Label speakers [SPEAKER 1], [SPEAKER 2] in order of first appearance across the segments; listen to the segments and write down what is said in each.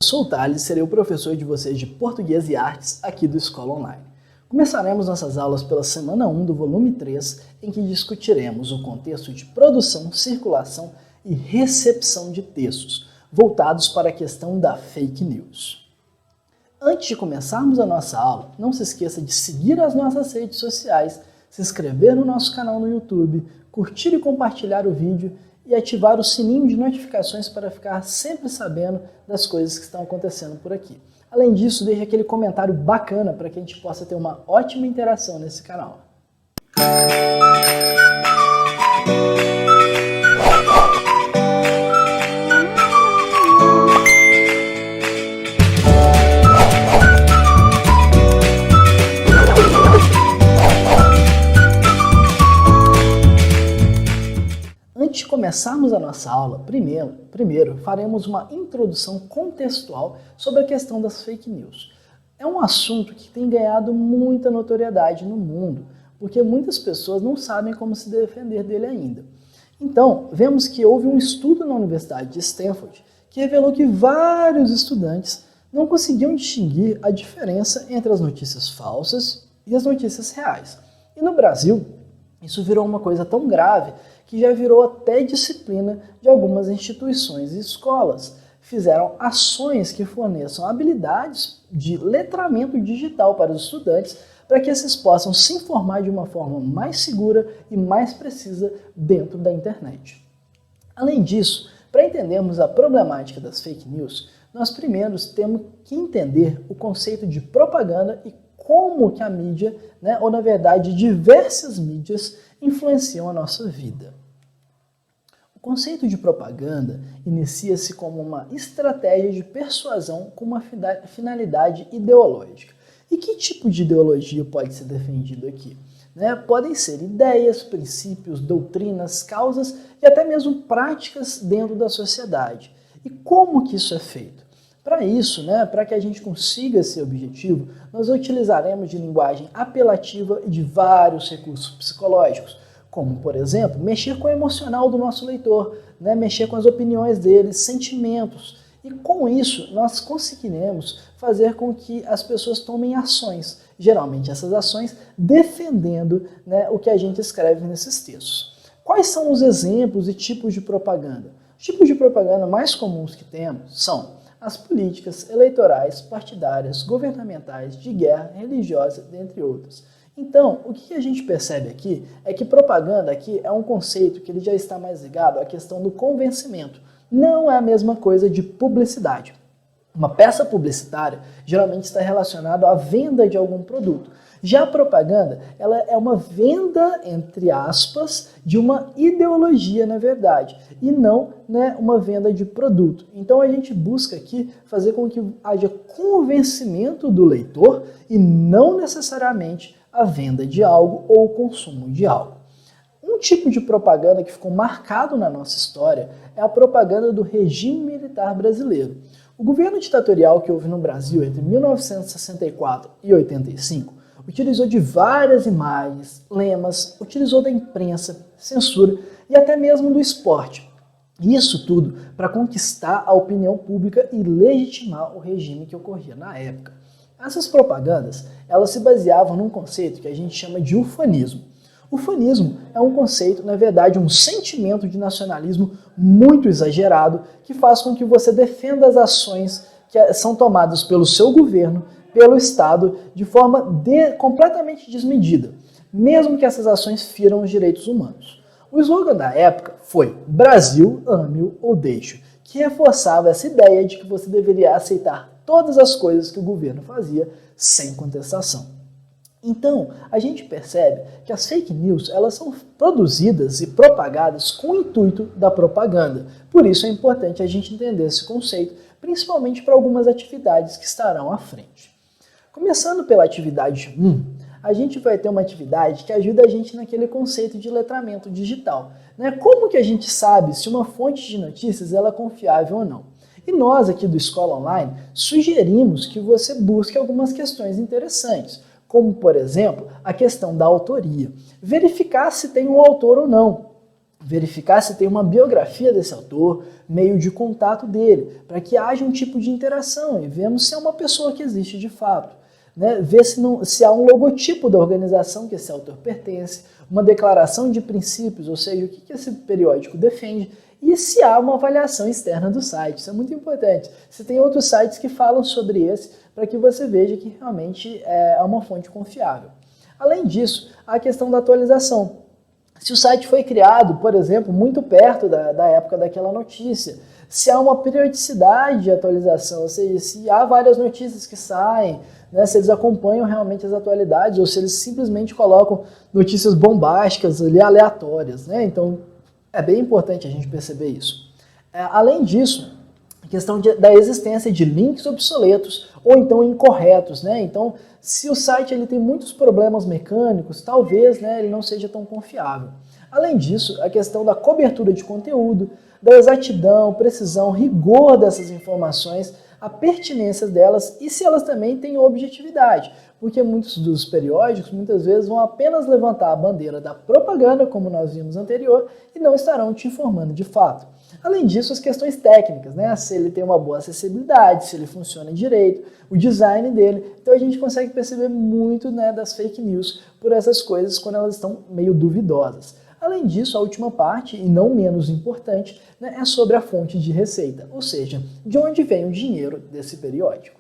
[SPEAKER 1] Sou o Thales, serei o professor de vocês de Português e Artes aqui do Escola Online. Começaremos nossas aulas pela semana 1 do volume 3, em que discutiremos o contexto de produção, circulação e recepção de textos, voltados para a questão da fake news. Antes de começarmos a nossa aula, não se esqueça de seguir as nossas redes sociais, se inscrever no nosso canal no YouTube, curtir e compartilhar o vídeo e ativar o sininho de notificações para ficar sempre sabendo das coisas que estão acontecendo por aqui. Além disso, deixe aquele comentário bacana para que a gente possa ter uma ótima interação nesse canal. Antes de começarmos a nossa aula, primeiro faremos uma introdução contextual sobre a questão das fake news. É um assunto que tem ganhado muita notoriedade no mundo, porque muitas pessoas não sabem como se defender dele ainda. Então, vemos que houve um estudo na Universidade de Stanford que revelou que vários estudantes não conseguiam distinguir a diferença entre as notícias falsas e as notícias reais. E no Brasil, isso virou uma coisa tão grave que já virou até disciplina de algumas instituições e escolas. Fizeram ações que forneçam habilidades de letramento digital para os estudantes para que esses possam se informar de uma forma mais segura e mais precisa dentro da internet. Além disso, para entendermos a problemática das fake news, nós primeiro temos que entender o conceito de propaganda e como que a mídia, ou na verdade diversas mídias, influenciam a nossa vida. O conceito de propaganda inicia-se como uma estratégia de persuasão com uma finalidade ideológica. E que tipo de ideologia pode ser defendido aqui? Podem ser ideias, princípios, doutrinas, causas e até mesmo práticas dentro da sociedade. E como que isso é feito? Para isso, para que a gente consiga esse objetivo, nós utilizaremos de linguagem apelativa e de vários recursos psicológicos, como, por exemplo, mexer com o emocional do nosso leitor, mexer com as opiniões dele, sentimentos. E com isso, nós conseguiremos fazer com que as pessoas tomem ações, geralmente essas ações defendendo o que a gente escreve nesses textos. Quais são os exemplos e tipos de propaganda? Os tipos de propaganda mais comuns que temos são as políticas eleitorais, partidárias, governamentais, de guerra, religiosa, dentre outras. Então, o que a gente percebe aqui é que propaganda aqui é um conceito que ele já está mais ligado à questão do convencimento. Não é a mesma coisa de publicidade. Uma peça publicitária geralmente está relacionada à venda de algum produto. Já a propaganda, ela é uma venda, entre aspas, de uma ideologia, na verdade, e não uma venda de produto. Então a gente busca aqui fazer com que haja convencimento do leitor e não necessariamente a venda de algo ou o consumo de algo. Um tipo de propaganda que ficou marcado na nossa história é a propaganda do regime militar brasileiro. O governo ditatorial que houve no Brasil entre 1964 e 85 utilizou de várias imagens, lemas, utilizou da imprensa, censura e até mesmo do esporte. Isso tudo para conquistar a opinião pública e legitimar o regime que ocorria na época. Essas propagandas, elas se baseavam num conceito que a gente chama de ufanismo. Ufanismo é um conceito, na verdade, um sentimento de nacionalismo muito exagerado que faz com que você defenda as ações que são tomadas pelo seu governo, pelo Estado, de forma completamente desmedida, mesmo que essas ações firam os direitos humanos. O slogan da época foi Brasil, ame-o ou deixe-o, que reforçava essa ideia de que você deveria aceitar todas as coisas que o governo fazia sem contestação. Então, a gente percebe que as fake news elas são produzidas e propagadas com o intuito da propaganda. Por isso é importante a gente entender esse conceito, principalmente para algumas atividades que estarão à frente. Começando pela atividade 1, a gente vai ter uma atividade que ajuda a gente naquele conceito de letramento digital. Como que a gente sabe se uma fonte de notícias ela é confiável ou não? E nós aqui do Escola Online sugerimos que você busque algumas questões interessantes, como, por exemplo, a questão da autoria. Verificar se tem um autor ou não. verificar se tem uma biografia desse autor, meio de contato dele, para que haja um tipo de interação e vemos se é uma pessoa que existe de fato. Né? Ver se há um logotipo da organização que esse autor pertence, uma declaração de princípios, ou seja, o que esse periódico defende, e se há uma avaliação externa do site. Isso é muito importante. Se tem outros sites que falam sobre esse, para que você veja que realmente é uma fonte confiável. Além disso, a questão da atualização. Se o site foi criado, por exemplo, muito perto da época daquela notícia, se há uma periodicidade de atualização, ou seja, se há várias notícias que saem, né, se eles acompanham realmente as atualidades, ou se eles simplesmente colocam notícias bombásticas ali, aleatórias. Né? Então, é bem importante a gente perceber isso. Além disso, a questão da existência de links obsoletos ou então incorretos. Né? Então, se o site ele tem muitos problemas mecânicos, talvez, né, ele não seja tão confiável. Além disso, a questão da cobertura de conteúdo, da exatidão, precisão, rigor dessas informações, a pertinência delas e se elas também têm objetividade. Porque muitos dos periódicos, muitas vezes, vão apenas levantar a bandeira da propaganda, como nós vimos anterior, e não estarão te informando de fato. Além disso, as questões técnicas, né? Se ele tem uma boa acessibilidade, se ele funciona direito, o design dele. Então a gente consegue perceber muito, né, das fake news por essas coisas quando elas estão meio duvidosas. Além disso, a última parte, e não menos importante, né, é sobre a fonte de receita, ou seja, de onde vem o dinheiro desse periódico.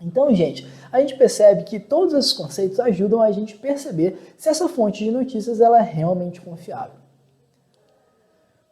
[SPEAKER 1] Então, gente, a gente percebe que todos esses conceitos ajudam a gente perceber se essa fonte de notícias ela é realmente confiável.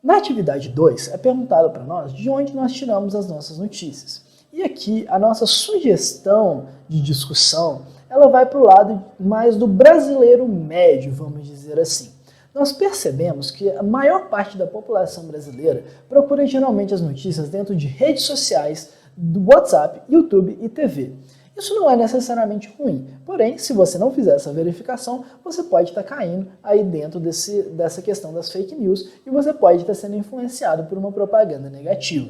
[SPEAKER 1] Na atividade 2, é perguntado para nós de onde nós tiramos as nossas notícias. E aqui, a nossa sugestão de discussão, ela vai para o lado mais do brasileiro médio, vamos dizer assim. Nós percebemos que a maior parte da população brasileira procura geralmente as notícias dentro de redes sociais, do WhatsApp, YouTube e TV. Isso não é necessariamente ruim, porém, se você não fizer essa verificação, você pode estar caindo aí dentro dessa questão das fake news e você pode estar sendo influenciado por uma propaganda negativa.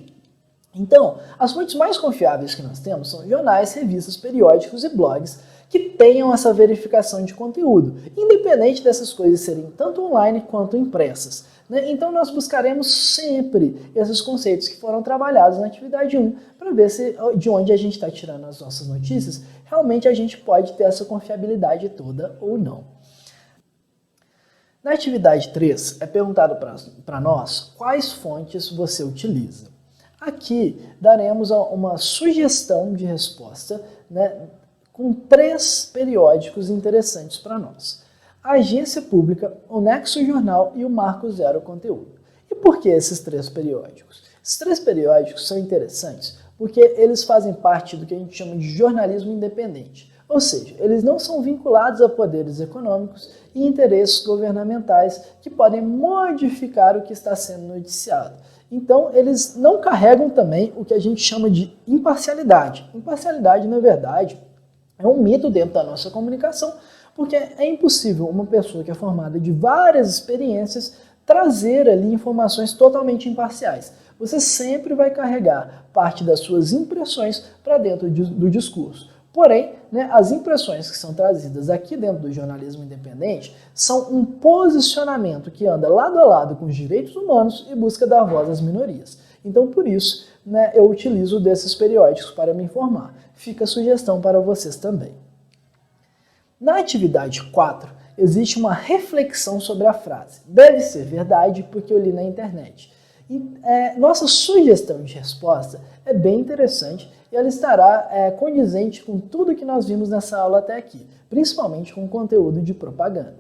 [SPEAKER 1] Então, as fontes mais confiáveis que nós temos são jornais, revistas, periódicos e blogs que tenham essa verificação de conteúdo, independente dessas coisas serem tanto online quanto impressas. Né? Então nós buscaremos sempre esses conceitos que foram trabalhados na atividade 1 para ver se de onde a gente está tirando as nossas notícias, realmente a gente pode ter essa confiabilidade toda ou não. Na atividade 3 é perguntado para nós quais fontes você utiliza. Aqui daremos uma sugestão de resposta, né, com 3 periódicos interessantes para nós. A Agência Pública, o Nexo Jornal e o Marco Zero Conteúdo. E por que esses 3 periódicos? Esses 3 periódicos são interessantes porque eles fazem parte do que a gente chama de jornalismo independente. Ou seja, eles não são vinculados a poderes econômicos e interesses governamentais que podem modificar o que está sendo noticiado. Então, eles não carregam também o que a gente chama de imparcialidade. Imparcialidade, na verdade, é um mito dentro da nossa comunicação, porque é impossível uma pessoa que é formada de várias experiências trazer ali informações totalmente imparciais. Você sempre vai carregar parte das suas impressões para dentro do discurso. Porém, né, as impressões que são trazidas aqui dentro do jornalismo independente são um posicionamento que anda lado a lado com os direitos humanos e busca dar voz às minorias. Então, por isso, né, eu utilizo desses periódicos para me informar. Fica a sugestão para vocês também. Na atividade 4, existe uma reflexão sobre a frase. Deve ser verdade porque eu li na internet. E, nossa sugestão de resposta é bem interessante e ela estará condizente com tudo que nós vimos nessa aula até aqui, principalmente com o conteúdo de propaganda.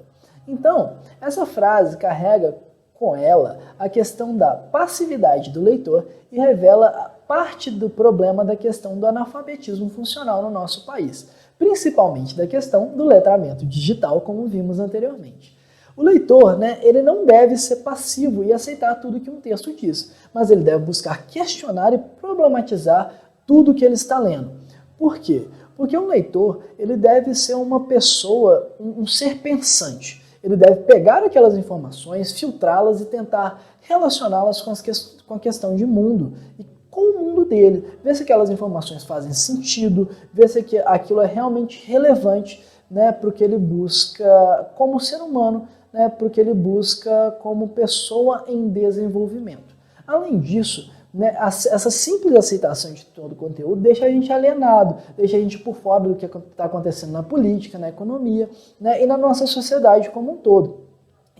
[SPEAKER 1] Então, essa frase carrega com ela a questão da passividade do leitor e revela parte do problema da questão do analfabetismo funcional no nosso país, principalmente da questão do letramento digital, como vimos anteriormente. O leitor, né, ele não deve ser passivo e aceitar tudo que um texto diz, mas ele deve buscar questionar e problematizar tudo que ele está lendo. Por quê? Porque um leitor ele deve ser uma pessoa, um ser pensante. Ele deve pegar aquelas informações, filtrá-las e tentar relacioná-las com a questão de mundo e com o mundo dele. Ver se aquelas informações fazem sentido, ver se aquilo é realmente relevante, né, para o que ele busca como ser humano né, para o que ele busca como pessoa em desenvolvimento. Além disso, né, essa simples aceitação de todo o conteúdo deixa a gente alienado, deixa a gente por fora do que está acontecendo na política, na economia, né, e na nossa sociedade como um todo.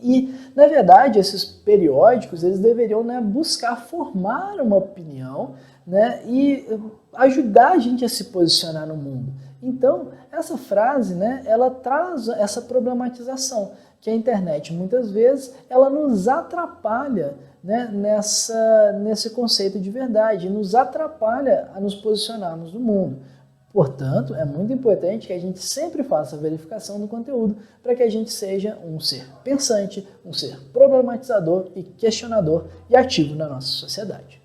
[SPEAKER 1] E, na verdade, esses periódicos eles deveriam, né, buscar formar uma opinião, né, e ajudar a gente a se posicionar no mundo. Então, essa frase, né, ela traz essa problematização, que a internet, muitas vezes, ela nos atrapalha, né, nesse conceito de verdade, nos atrapalha a nos posicionarmos no mundo. Portanto, é muito importante que a gente sempre faça a verificação do conteúdo para que a gente seja um ser pensante, um ser problematizador e questionador e ativo na nossa sociedade.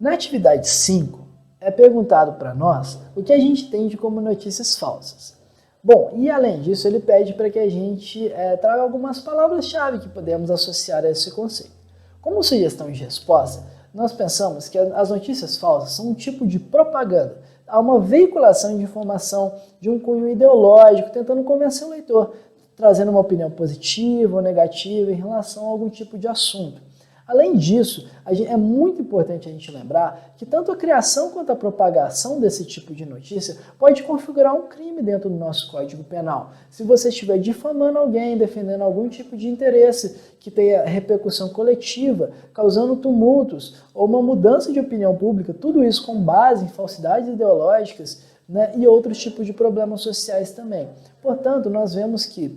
[SPEAKER 1] Na atividade 5, é perguntado para nós o que a gente entende como notícias falsas. Bom, e além disso, ele pede para que a gente traga algumas palavras-chave que podemos associar a esse conceito. Como sugestão de resposta, nós pensamos que as notícias falsas são um tipo de propaganda. Há uma veiculação de informação de um cunho ideológico, tentando convencer o leitor, trazendo uma opinião positiva ou negativa em relação a algum tipo de assunto. Além disso, é muito importante a gente lembrar que tanto a criação quanto a propagação desse tipo de notícia pode configurar um crime dentro do nosso Código Penal. Se você estiver difamando alguém, defendendo algum tipo de interesse que tenha repercussão coletiva, causando tumultos ou uma mudança de opinião pública, tudo isso com base em falsidades ideológicas, né, e outros tipos de problemas sociais também. Portanto, nós vemos que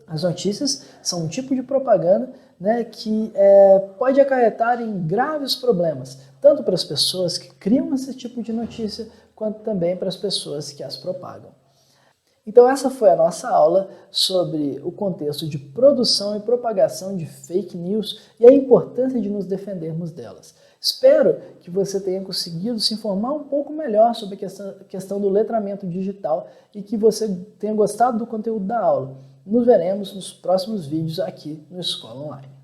[SPEAKER 1] as notícias são um tipo de propaganda, né, que pode acarretar em graves problemas, tanto para as pessoas que criam esse tipo de notícia, quanto também para as pessoas que as propagam. Então essa foi a nossa aula sobre o contexto de produção e propagação de fake news e a importância de nos defendermos delas. Espero que você tenha conseguido se informar um pouco melhor sobre a questão do letramento digital e que você tenha gostado do conteúdo da aula. Nos veremos nos próximos vídeos aqui no Escola Online.